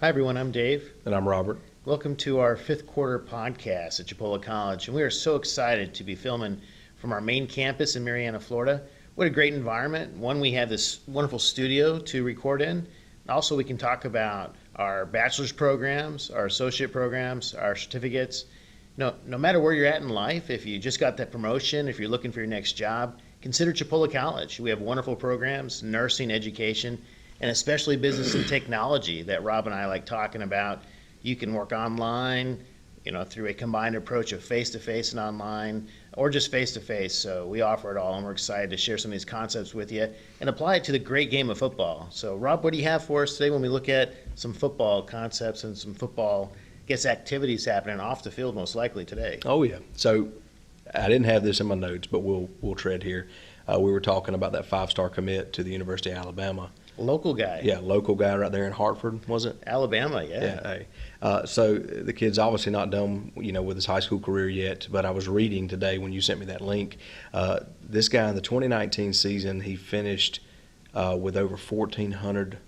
Hi, everyone. I'm Dave. And I'm Robert. Welcome to our fifth quarter podcast at Chipola College. And we are so excited to be filming from our main campus in Marianna, Florida. What a great environment. One, we have this wonderful studio to record in. Also, we can talk about our bachelor's programs, our associate programs, our certificates. No matter where you're at in life, if you just got that promotion, if you're looking for your next job, consider Chipola College. We have wonderful programs, nursing, education, and especially business and technology that Rob and I like talking about. You can work online, through a combined approach of face-to-face and online, or just face-to-face. So we offer it all, and we're excited to share some of these concepts with you and apply it to the great game of football. So Rob, what do you have for us today when we look at some football concepts and some football, activities happening off the field most likely today? Oh, yeah. So I didn't have this in my notes, but we'll tread here. We were talking about that five-star commit to the University of Alabama. Local guy. Yeah, local guy right there in Hartford, was it? Alabama, yeah. Yeah. Hey. So the kid's obviously not done, with his high school career yet, but I was reading today when you sent me that link. This guy in the 2019 season, he finished with over 1,400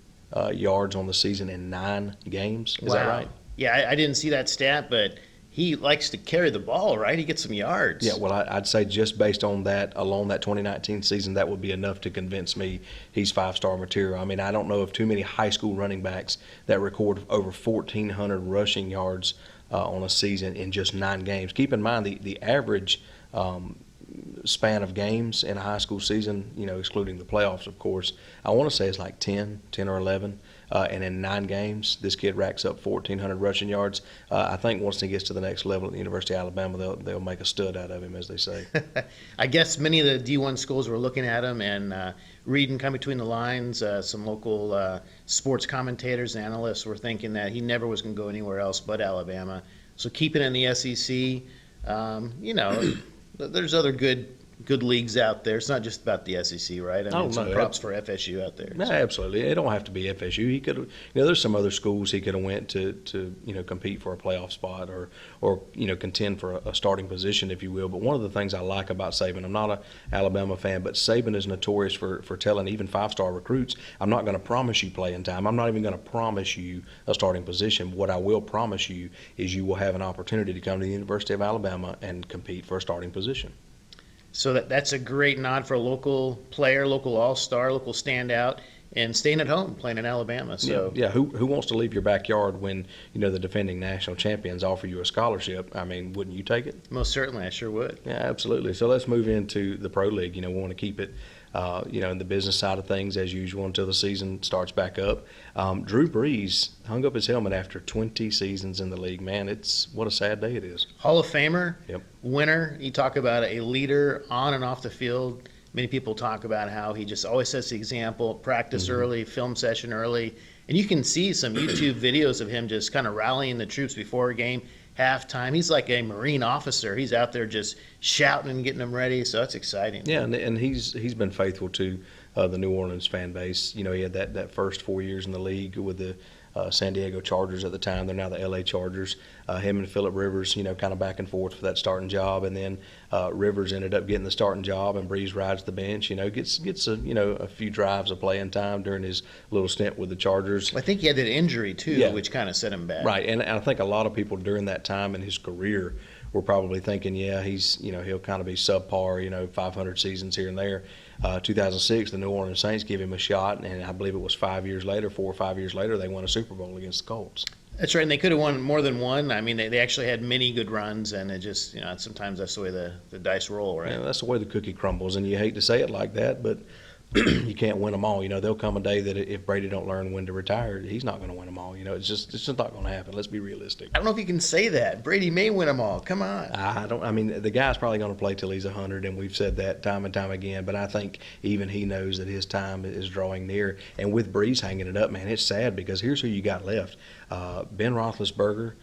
yards on the season in 9 games. Is that right? Yeah, I didn't see that stat, but he likes to carry the ball, right? He gets some yards. Yeah, well, I'd say just based on that, alone that 2019 season, that would be enough to convince me he's five-star material. I mean, I don't know of too many high school running backs that record over 1,400 rushing yards on a season in just 9 games. Keep in mind the average span of games in a high school season, excluding the playoffs, of course, I want to say it's like 10 or 11. And in 9 games, this kid racks up 1,400 rushing yards. I think once he gets to the next level at the University of Alabama, they'll make a stud out of him, as they say. I guess many of the D1 schools were looking at him and reading kind of between the lines. Some local sports commentators and analysts were thinking that he never was going to go anywhere else but Alabama. So keeping in the SEC, there's other good leagues out there. It's not just about the SEC, right? I mean, some props for FSU out there. No, absolutely. It don't have to be FSU. He could, there's some other schools he could have went to compete for a playoff spot or contend for a starting position, if you will. But one of the things I like about Saban, I'm not an Alabama fan, but Saban is notorious for telling even 5-star recruits, I'm not going to promise you playing time. I'm not even going to promise you a starting position. What I will promise you is you will have an opportunity to come to the University of Alabama and compete for a starting position. So that's a great nod for a local player, local all-star, local standout, and staying at home playing in Alabama. So yeah. Who wants to leave your backyard when the defending national champions offer you a scholarship? I mean, wouldn't you take it? Most certainly, I sure would. Yeah, absolutely. So let's move into the pro league. We want to keep it, in the business side of things as usual until the season starts back up. Drew Brees hung up his helmet after 20 seasons in the league. Man, what a sad day it is. Hall of Famer, yep. Winner. You talk about a leader on and off the field. Many people talk about how he just always sets the example, practice early, film session early. And you can see some YouTube videos of him just kind of rallying the troops before a game, halftime. He's like a Marine officer. He's out there just shouting and getting them ready. So that's exciting. Yeah, and he's been faithful to the New Orleans fan base. He had that first 4 years in the league with the San Diego Chargers at the time. They're now the LA Chargers. Him and Phillip Rivers, kind of back and forth for that starting job. And then Rivers ended up getting the starting job, and Brees rides the bench. Gets a few drives of playing time during his little stint with the Chargers. I think he had that injury too, which kind of set him back. Right, and I think a lot of people during that time in his career were probably thinking, he's he'll kind of be subpar, 500 seasons here and there. 2006, the New Orleans Saints give him a shot, and I believe it was 4 or 5 years later, they won a Super Bowl against the Colts. That's right, and they could have won more than one. I mean, they actually had many good runs, and it just, sometimes that's the way the dice roll, right? Yeah, that's the way the cookie crumbles, and you hate to say it like that, but you can't win them all. There'll come a day that if Brady don't learn when to retire, he's not going to win them all. It's just not going to happen. Let's be realistic. I don't know if you can say that. Brady may win them all. Come on. I mean, the guy's probably going to play till he's 100, and we've said that time and time again. But I think even he knows that his time is drawing near. And with Brees hanging it up, man, it's sad because here's who you got left: Ben Roethlisberger,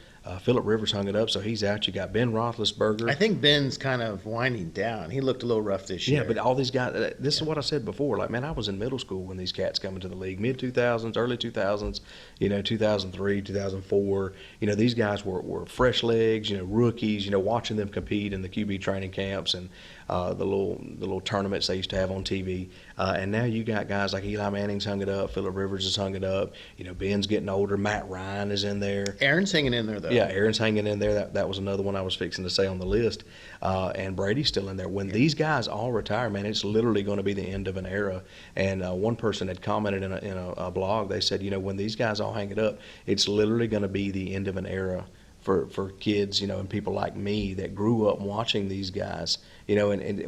Phillip Rivers hung it up, so he's out. You got Ben Roethlisberger. I think Ben's kind of winding down. He looked a little rough this year. Yeah, but all these guys, this is what I said before. Like, man, I was in middle school when these cats come into the league, mid-2000s, early 2000s, 2003, 2004. These guys were fresh legs, rookies, watching them compete in the QB training camps and the little tournaments they used to have on TV. And now you got guys like Eli Manning's hung it up, Phillip Rivers has hung it up. Ben's getting older, Matt Ryan is in there. Aaron's hanging in there, though. Yeah, Aaron's hanging in there. That was another one I was fixing to say on the list. And Brady's still in there. When these guys all retire, man, it's literally going to be the end of an era. And one person had commented in a blog, they said, when these guys all hang it up, it's literally going to be the end of an era for kids, and people like me that grew up watching these guys, and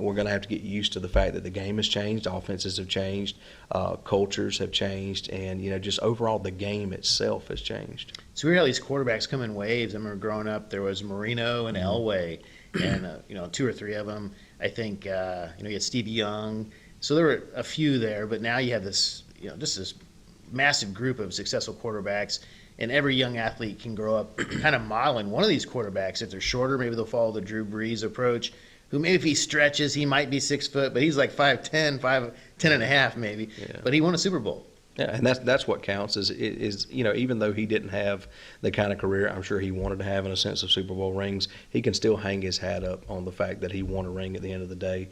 we're going to have to get used to the fact that the game has changed, offenses have changed, cultures have changed, and, just overall the game itself has changed. It's weird how these quarterbacks come in waves. I remember growing up, there was Marino and Elway, and, 2 or 3 of them. I think, you had Steve Young. So there were a few there, but now you have this, just this massive group of successful quarterbacks. And every young athlete can grow up kind of modeling one of these quarterbacks. If they're shorter, maybe they'll follow the Drew Brees approach, who maybe if he stretches, he might be 6 foot, but he's like 5'10", 5'10 and a half maybe. Yeah. But he won a Super Bowl. Yeah, and that's what counts is even though he didn't have the kind of career I'm sure he wanted to have in a sense of Super Bowl rings, he can still hang his hat up on the fact that he won a ring at the end of the day.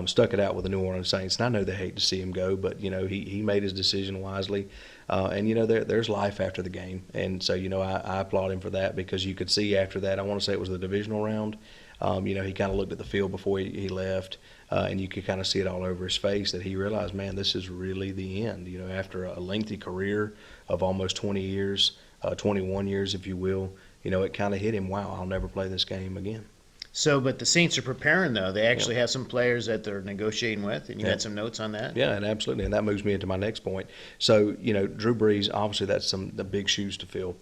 Stuck it out with the New Orleans Saints, and I know they hate to see him go, but he made his decision wisely. And there's life after the game, and so I applaud him for that because you could see after that. I want to say it was the divisional round. He kind of looked at the field before he left. And you could kind of see it all over his face that he realized, man, this is really the end. After a lengthy career of almost 20 years, 21 years, if you will, it kind of hit him, wow, I'll never play this game again. So, but the Saints are preparing, though. They actually have some players that they're negotiating with, and you had some notes on that? Yeah, and absolutely, and that moves me into my next point. So, Drew Brees, obviously that's the big shoes to fill.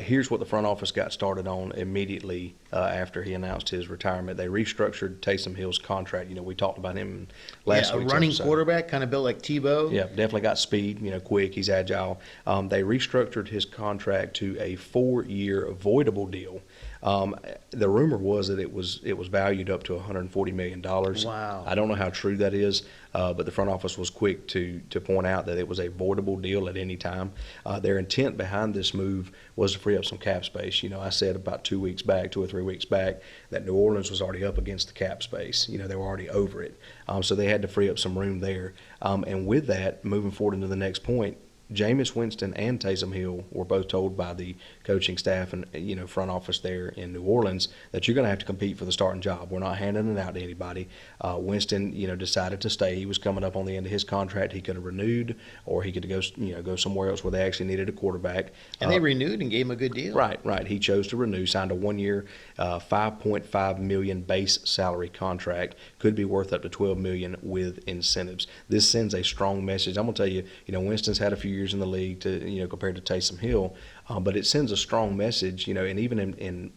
Here's what the front office got started on immediately after he announced his retirement. They restructured Taysom Hill's contract. We talked about him last week. A running quarterback, kind of built like Tebow. Yeah, definitely got speed, quick, he's agile. They restructured his contract to a 4-year avoidable deal. The rumor was that it was valued up to $140 million. Wow. I don't know how true that is, but the front office was quick to point out that it was a voidable deal at any time. Their intent behind this move was to free up some cap space. I said about 2 or 3 weeks back that New Orleans was already up against the cap space. They were already over it. So they had to free up some room there. And with that, moving forward into the next point, Jameis Winston and Taysom Hill were both told by the coaching staff and front office there in New Orleans that you're going to have to compete for the starting job. We're not handing it out to anybody. Winston, decided to stay. He was coming up on the end of his contract. He could have renewed, or he could go somewhere else where they actually needed a quarterback. And they renewed and gave him a good deal. Right. He chose to renew, signed a 1-year, $5.5 million base salary contract. Could be worth up to $12 million with incentives. This sends a strong message. I'm going to tell you, Winston's had a few years in the league to compared to Taysom Hill, but it sends a strong message, and even in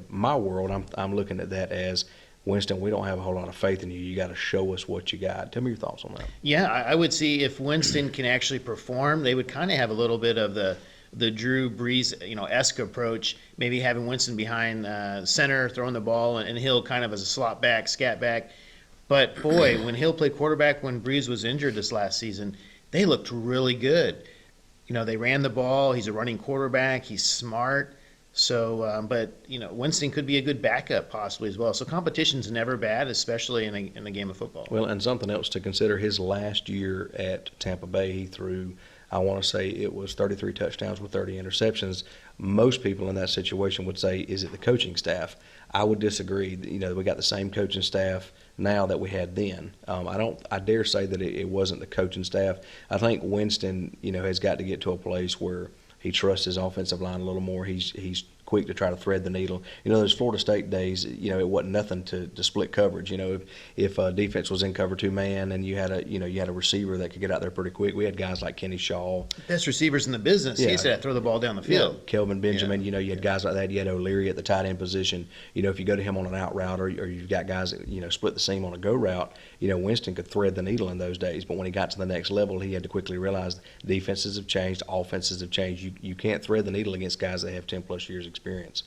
my world, I'm looking at that as, Winston, we don't have a whole lot of faith in you. You got to show us what you got. Tell me your thoughts on that. Yeah, I would see if Winston can actually perform, they would kind of have a little bit of the Drew Brees, esque approach, maybe having Winston behind center, throwing the ball, and Hill kind of as a slot back, scat back. But boy, when Hill played quarterback when Brees was injured this last season, they looked really good. They ran the ball. He's a running quarterback. He's smart. So, but Winston could be a good backup possibly as well. So competition's never bad, especially in a game of football. Well, and something else to consider: his last year at Tampa Bay, he threw, I want to say it was 33 touchdowns with 30 interceptions. Most people in that situation would say, is it the coaching staff? I would disagree. We got the same coaching staff now that we had then. I dare say that it wasn't the coaching staff. I think Winston, has got to get to a place where he trusts his offensive line a little more. He's quick to try to thread the needle. Those Florida State days, it wasn't nothing to split coverage. If defense was in cover 2 man and you had a receiver that could get out there pretty quick. We had guys like Kenny Shaw, best receivers in the business. Yeah. He said throw the ball down the field. Yeah. Kelvin Benjamin, you had guys like that. You had O'Leary at the tight end position. If you go to him on an out route or you've got guys that split the seam on a go route, Winston could thread the needle in those days. But when he got to the next level, he had to quickly realize defenses have changed, offenses have changed. You can't thread the needle against guys that have 10 plus years experience.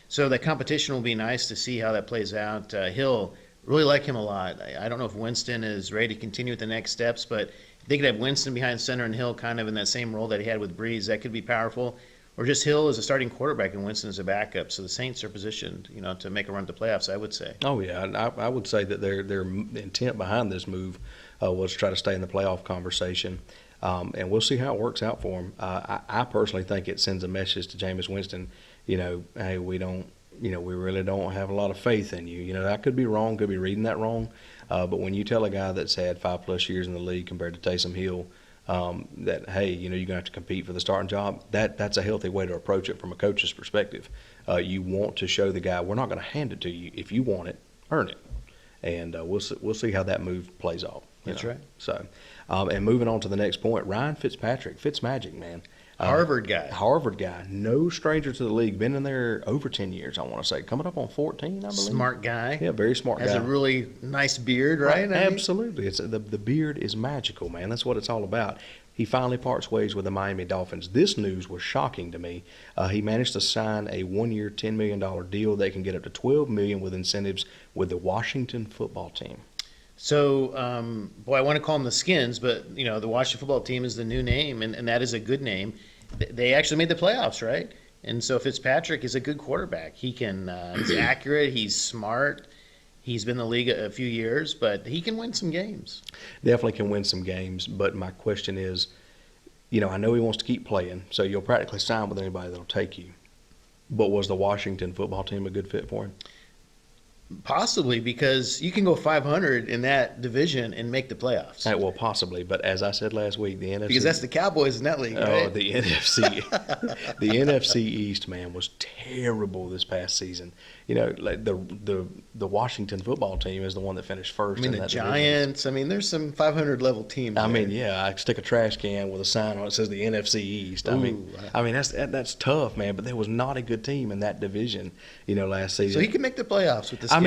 So that competition will be nice to see how that plays out. Hill, really like him a lot. I don't know if Winston is ready to continue with the next steps, but if they could have Winston behind center and Hill kind of in that same role that he had with Brees, that could be powerful. Or just Hill as a starting quarterback and Winston as a backup. So the Saints are positioned, to make a run to the playoffs, I would say. Oh yeah, and I would say that their intent behind this move was to try to stay in the playoff conversation, and we'll see how it works out for them. I personally think it sends a message to Jameis Winston, hey, we really don't have a lot of faith in you. I could be wrong, could be reading that wrong, but when you tell a guy that's had 5+ years in the league compared to Taysom Hill, that hey, you're gonna have to compete for the starting job. That's a healthy way to approach it from a coach's perspective. You want to show the guy we're not going to hand it to you. If you want it, earn it, and we'll see how that move plays off. That's right. So, and moving on to the next point, Ryan Fitzpatrick, Fitzmagic, man. Harvard guy. Harvard guy. No stranger to the league. Been in there over 10 years, I want to say. Coming up on 14, I believe. Smart guy. Yeah, very smart guy. Has a really nice beard, right? Absolutely. The beard is magical, man. That's what it's all about. He finally parts ways with the Miami Dolphins. This news was shocking to me. He managed to sign a 1-year, $10 million deal that can get up to $12 million with incentives with the Washington football team. So, I want to call them the Skins, but, the Washington football team is the new name, and that is a good name. They actually made the playoffs, right? And so Fitzpatrick is a good quarterback. He's accurate, he's smart, he's been in the league a few years, but he can win some games. Definitely can win some games, but my question is, I know he wants to keep playing, so you'll practically sign with anybody that'll take you. But was the Washington football team a good fit for him? Possibly, because you can go 500 in that division and make the playoffs. Well, possibly, but as I said last week, the NFC... Because that's the Cowboys in that league, right? Oh, the NFC. The NFC East, man, was terrible this past season. Like the Washington football team is the one that finished first. The Giants. Division. There's some 500-level teams. I stick a trash can with a sign on it that says the NFC East. That's tough, man. But there was not a good team in that division, last season. So he can make the playoffs with the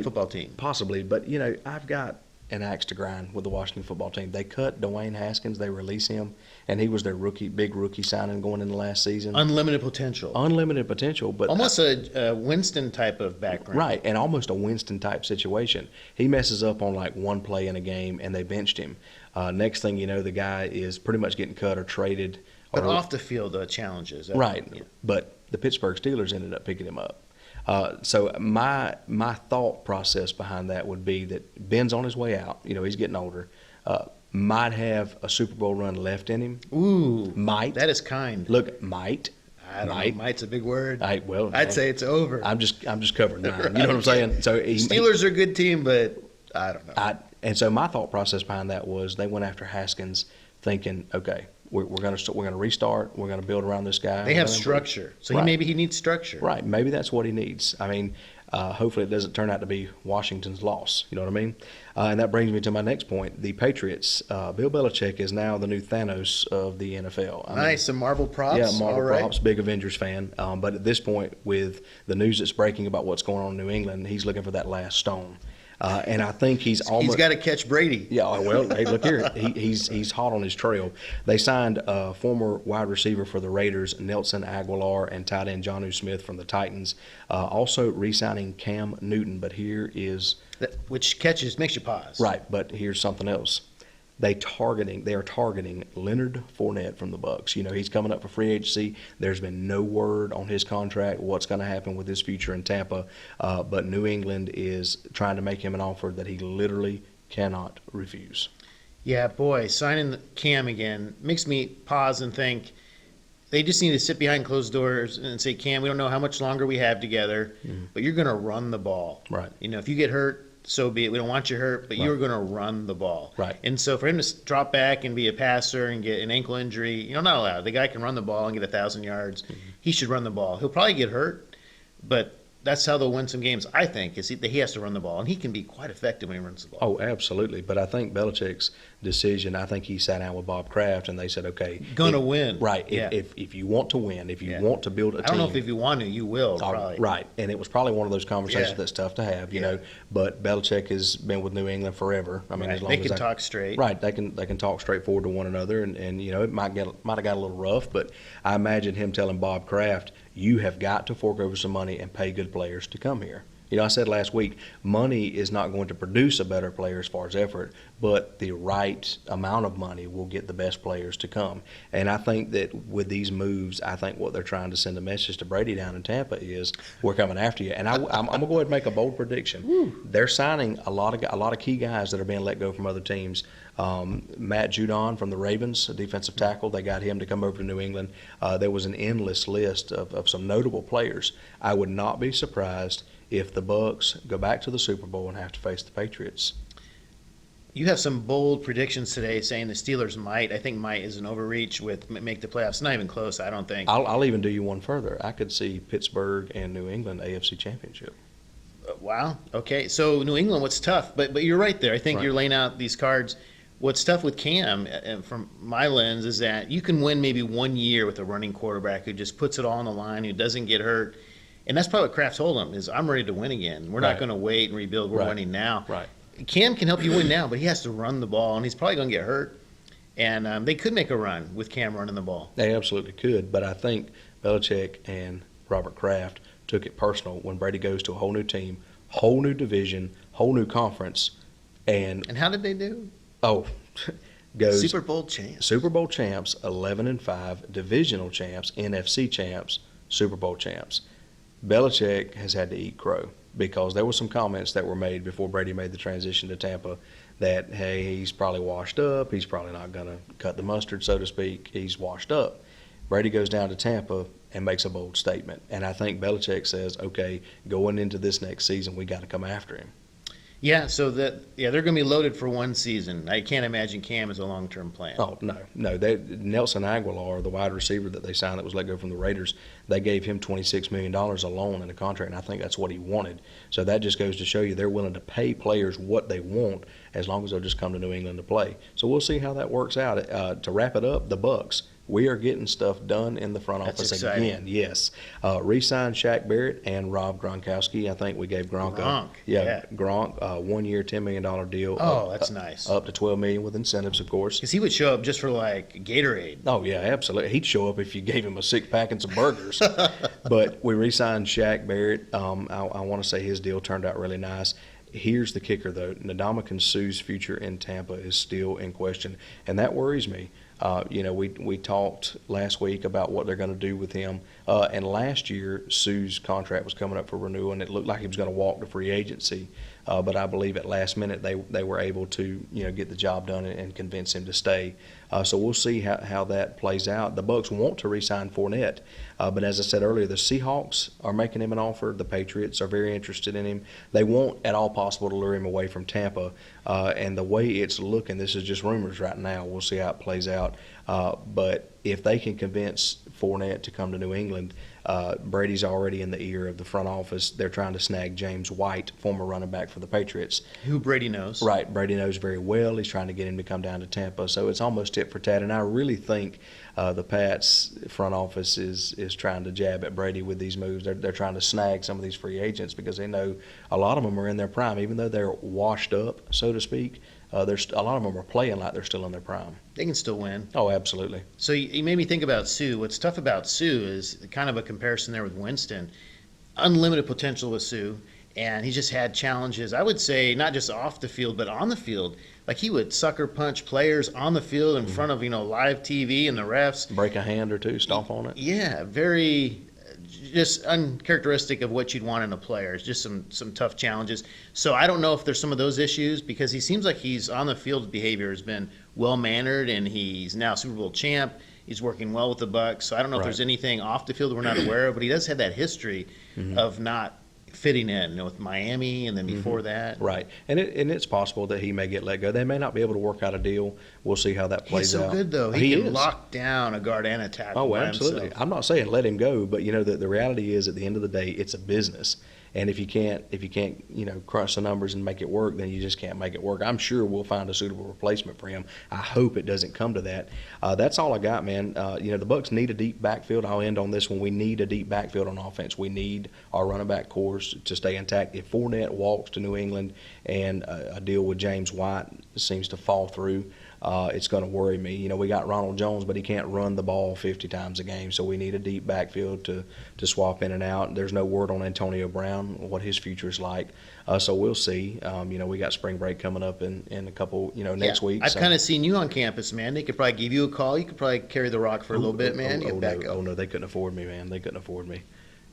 football team. Possibly, but I've got an axe to grind with the Washington football team. They cut Dwayne Haskins, they release him, and he was their big rookie signing going into last season. Unlimited potential, but almost a Winston type of background, right? And almost a Winston type situation. He messes up on like one play in a game, and they benched him. Next thing you know, the guy is pretty much getting cut or traded. But off the field, challenges, right? Yeah. But the Pittsburgh Steelers ended up picking him up. So my thought process behind that would be that Ben's on his way out. He's getting older. Might have a Super Bowl run left in him. Ooh, might. That is kind. Look, might. I don't know. Might's a big word. I'd say it's over. I'm just covering mine. You know what I'm saying? So Steelers are a good team, but I don't know. And so my thought process behind that was they went after Haskins, thinking, okay, we're going to restart. We're going to build around this guy. They have structure, so right. Maybe he needs structure. Right, maybe that's what he needs. Hopefully it doesn't turn out to be Washington's loss. You know what I mean? And that brings me to my next point. The Patriots. Bill Belichick is now the new Thanos of the NFL. Nice, some Marvel props. Yeah, Marvel props. Big Avengers fan. But at this point, with the news that's breaking about what's going on in New England, he's looking for that last stone. And I think he's got to catch Brady. Yeah, well, hey, look here. He's hot on his trail. They signed a former wide receiver for the Raiders, Nelson Aguilar, and tight end Jonnu Smith from the Titans. Also re-signing Cam Newton. But here is... Which makes you pause. Right, but here's something else. They are targeting Leonard Fournette from the Bucs. He's coming up for free agency. There's been no word on his contract, what's going to happen with his future in Tampa. But New England is trying to make him an offer that he literally cannot refuse. Yeah, boy, signing Cam again makes me pause and think they just need to sit behind closed doors and say, Cam, we don't know how much longer we have together, but you're going to run the ball. Right. If you get hurt, so be it. We don't want you hurt, but right. You're going to run the ball. Right. And so for him to drop back and be a passer and get an ankle injury, not allowed. The guy can run the ball and get 1,000 yards. He should run the ball. He'll probably get hurt, but that's how they'll win some games, I think, is he has to run the ball. And he can be quite effective when he runs the ball. Oh, absolutely. But I think Belichick's decision, I think he sat down with Bob Kraft and they said, okay. Gonna win. Right. Yeah. If you want to win, if you want to build a team. I don't know if you want to, you will, probably. Right. And it was probably one of those conversations that's tough to have, you know. But Belichick has been with New England forever. As long they can talk straight. Right. They can talk straightforward to one another. And it might have got a little rough, but I imagine him telling Bob Kraft, you have got to fork over some money and pay good players to come here. You know, I said last week, money is not going to produce a better player as far as effort, but the right amount of money will get the best players to come. And I think that with these moves, I think what they're trying to send a message to Brady down in Tampa is, we're coming after you. And I'm going to go ahead and make a bold prediction. Woo. They're signing a lot of key guys that are being let go from other teams. Matt Judon from the Ravens, a defensive tackle, they got him to come over to New England. There was an endless list of some notable players. I would not be surprised if the Bucs go back to the Super Bowl and have to face the Patriots. You have some bold predictions today saying the Steelers might. I think might is an overreach with make the playoffs. Not even close, I don't think. I'll even do you one further. I could see Pittsburgh and New England AFC Championship. Wow. Okay. So New England, what's tough? But you're right there. I think you're laying out these cards. What's tough with Cam, from my lens, is that you can win maybe 1 year with a running quarterback who just puts it all on the line, who doesn't get hurt. And that's probably what Kraft told him, is I'm ready to win again. We're not going to wait and rebuild. We're winning now. Right. Cam can help you win now, but he has to run the ball, and he's probably going to get hurt. And they could make a run with Cam running the ball. They absolutely could, but I think Belichick and Robert Kraft took it personal when Brady goes to a whole new team, whole new division, whole new conference. And how did they do? Goes Super Bowl champs. Super Bowl champs, 11-5, divisional champs, NFC champs, Super Bowl champs. Belichick has had to eat crow because there were some comments that were made before Brady made the transition to Tampa that, hey, he's probably washed up. He's probably not going to cut the mustard, so to speak. He's washed up. Brady goes down to Tampa and makes a bold statement. And I think Belichick says, okay, going into this next season, we got to come after him. Yeah, so they're going to be loaded for one season. I can't imagine Cam is a long-term plan. Oh, no. Nelson Aguilar, the wide receiver that they signed that was let go from the Raiders, they gave him $26 million alone in a contract, and I think that's what he wanted. So that just goes to show you they're willing to pay players what they want as long as they'll just come to New England to play. So we'll see how that works out. To wrap it up, the Bucs. We are getting stuff done in the front office again. Yes. Re-signed Shaq Barrett and Rob Gronkowski. I think we gave Gronk. Gronk, 1 year, $10 million deal. Oh, that's nice. Up to $12 million with incentives, of course. Because he would show up just for like Gatorade. Oh yeah, absolutely. He'd show up if you gave him a 6-pack and some burgers. But we re-signed Shaq Barrett. I want to say his deal turned out really nice. Here's the kicker, though. Ndamukong Suh's future in Tampa is still in question, and that worries me. We talked last week about what they're going to do with him. And last year, Suh's contract was coming up for renewal, and it looked like he was going to walk to free agency. But I believe at last minute they were able to get the job done and convince him to stay. So we'll see how that plays out. The Bucs want to re-sign Fournette, but as I said earlier, the Seahawks are making him an offer. The Patriots are very interested in him. They want at all possible to lure him away from Tampa. And the way it's looking, this is just rumors right now. We'll see how it plays out. But if they can convince Fournette to come to New England, Brady's already in the ear of the front office. They're trying to snag James White, former running back for the Patriots. Who Brady knows. Right. Brady knows very well. He's trying to get him to come down to Tampa. So it's almost tit for tat. And I really think the Pats front office is trying to jab at Brady with these moves. They're trying to snag some of these free agents because they know a lot of them are in their prime. Even though they're washed up, so to speak, there's a lot of them are playing like they're still in their prime. They can still win. Oh, absolutely. So you made me think about Suh. What's tough about Suh is kind of a comparison there with Winston. Unlimited potential with Suh, and he just had challenges, I would say, not just off the field, but on the field. Like he would sucker punch players on the field in front of live TV and the refs. Break a hand or two, stomp on it. Yeah, very just uncharacteristic of what you'd want in a player. It's just some tough challenges. So I don't know if there's some of those issues because he seems like he's on the field behavior has been well-mannered and he's now Super Bowl champ. He's working well with the Bucs. So I don't know if there's anything off the field that we're not aware of, but he does have that history of not fitting in with Miami and then before that. Right. And it's possible that he may get let go. They may not be able to work out a deal. We'll see how that plays out. He's so good, though. He can lock down a guard and a tackle. Oh, absolutely. Himself. I'm not saying let him go, but the reality is at the end of the day, it's a business. And if you can't, crunch the numbers and make it work, then you just can't make it work. I'm sure we'll find a suitable replacement for him. I hope it doesn't come to that. That's all I got, man. The Bucs need a deep backfield. I'll end on this one. We need a deep backfield on offense. We need our running back core to stay intact. If Fournette walks to New England and a deal with James White seems to fall through, it's going to worry me. You know, we got Ronald Jones, but he can't run the ball 50 times a game, so we need a deep backfield to swap in and out. There's no word on Antonio Brown, what his future is like. So we'll see. You know, we got spring break coming up in a couple, next week. I've so. kind of seen you on campus, man. They could probably give you a call. You could probably carry the rock for a little bit, man. Get back up. Oh, no, they couldn't afford me, man. They couldn't afford me.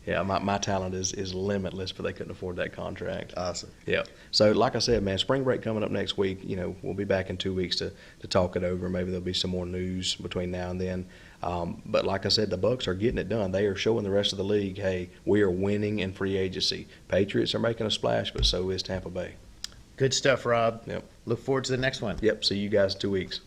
Yeah, my talent is limitless, but they couldn't afford that contract. Awesome. Yeah. So, like I said, man, spring break coming up next week. You know, we'll be back in 2 weeks to talk it over. Maybe there'll be some more news between now and then. But like I said, the Bucs are getting it done. They are showing the rest of the league, hey, we are winning in free agency. Patriots are making a splash, but so is Tampa Bay. Good stuff, Rob. Yep. Look forward to the next one. Yep. See you guys in 2 weeks.